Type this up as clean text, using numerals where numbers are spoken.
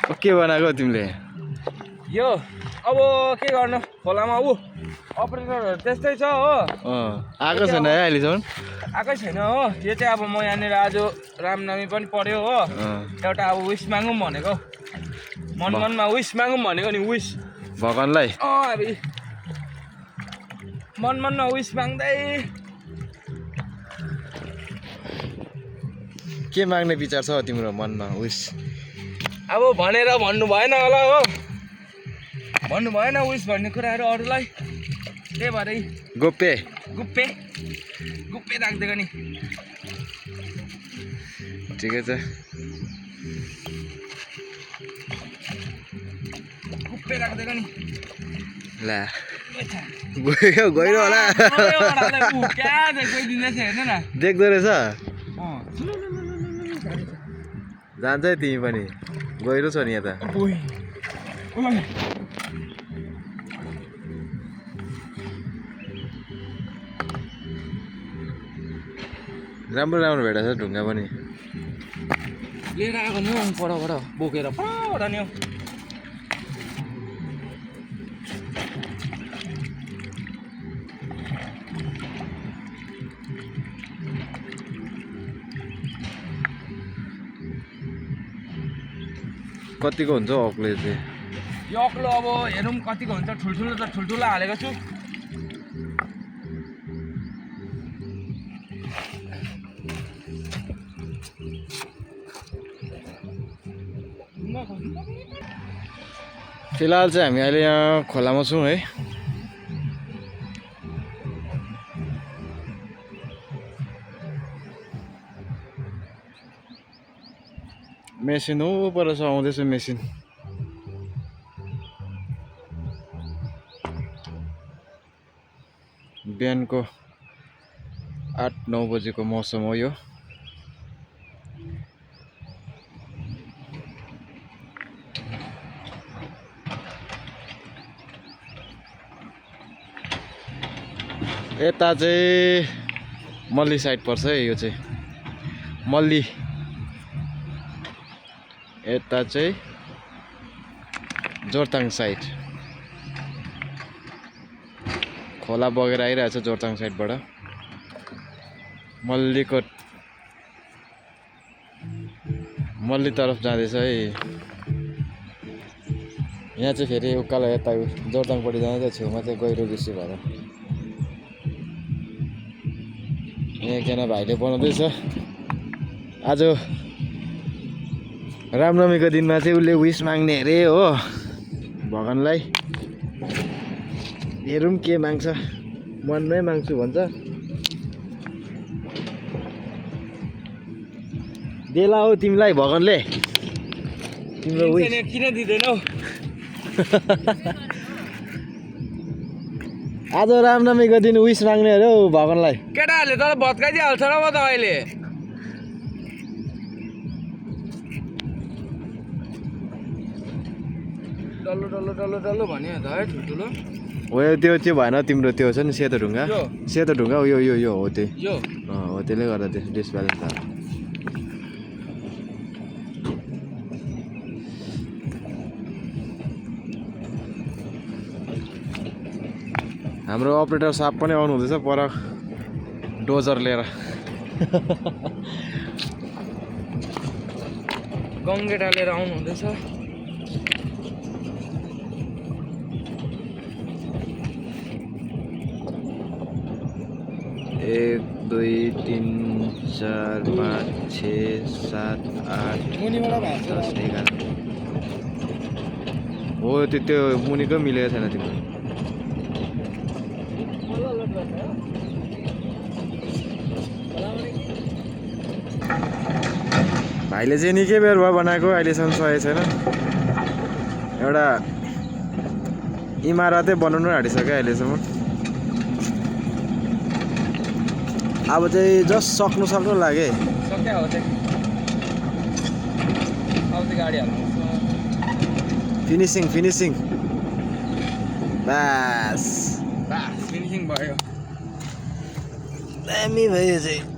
के बनाएको तिमीले? यो अब के गर्नु खोलामा अपरेटरहरु त्यस्तै छ हो। आएको छैन है अहिलेसम्म? आएकै छैन हो। यो चाहिँ अब म यहाँनिर आज रामनवमी पनि पर्यो हो। एउटा अब विश मागौँ भनेको, मनमा विश मागौँ भनेको नि। विश भगवानलाई मनमा विश माग्दै के माग्ने विचार छ तिम्रो मनमा? विश अब भनेर भन्नु भएन होला हो, भन्नु भएन विश भन्ने कुराहरू अरूलाई, त्यही भएर गोप्य राखिदिएको नि। ठिकै छ, गुप्पे राखिदिएको नि। ला गइरो होला, देख्दो रहेछ। जान्छ है तिमी पनि, गइरो छ नि यहाँ त। राम्रो राम्रो भेटेछ ढुङ्गा पनि लिएर आएको नि हौ, परबाट बोकेर परबाट नि हौ। कतिको हुन्छ अक्ले चाहिँ? यो अक्लो अब हेरौँ कतिको हुन्छ। ठुल्ठुलो त ठुल्ठुलो हालेको छु। फिलहाल चाहिँ हामी अहिले यहाँ खोलामा छौँ है। मेसिन हो पर आउँदैछ मेसिन। बिहानको 8-9 बजेको मौसम हो यो। यता चाहिँ मल्ली साइड पर्छ है, यो चाहिँ मल्ली। यता चाहिँ जोरथाङ साइड। खोला बगेर आइरहेछ जोरथाङ साइडबाट। मल्ली तरफ जाँदैछ है। यहाँ चाहिँ फेरि उकालो यता जोरथाङपट्टि जाँदैछ, छेउमा चाहिँ गहिरो बेसी भएर। यहाँ एकजना भाइले बनाउँदैछ। आज रामनवमीको दिनमा चाहिँ उसले विश माग्ने अरे हो भगवानलाई। हेरौँ के माग्छ, मनमै माग्छु भन्छ। देला हो तिमीलाई भगवानले तिम्रो विश। किन दिँदैनौ? आज रामनवमीको दिन विश माग्ने अरे हौ भगवानलाई। केटाहरूले तर भत्काइदिइहाल्छ र म त अहिले। डल्लो डल्लो डल्लो डल्लो भन्यो त है ठुल्ठुलो। हो त्यो भएन तिम्रो, त्यो छ नि सेतो ढुङ्गा। सेतो ढुङ्गा हो यो हो त्यही। हो त्यसले गर्दा त्यो डिसब्यालेन्स भयो। हाम्रो अपरेटर साहब पनि आउनु हुँदैछ पर डोजर लिएर। गङ्गेटा लिएर आउनु हुँदैछ। 1 2 3 4 5 6 7 8 10 11 हो त्यो मुनिको मिलेको छैन तिम्रो। भाइले चाहिँ निकै बेर भयो बनाएको, अहिलेसम्म सकेको छैन। एउटा इमारतै बनाउनु आँटिसक्यो अहिलेसम्म। अब चाहिँ जस्ट सक्नु लाग्यो। सक्या हो चाहिँ। अब चाहिँ गाडी हाल्नु। फिनिसिङ बस फिनिसिङ भयो। दामी भयो चाहिँ।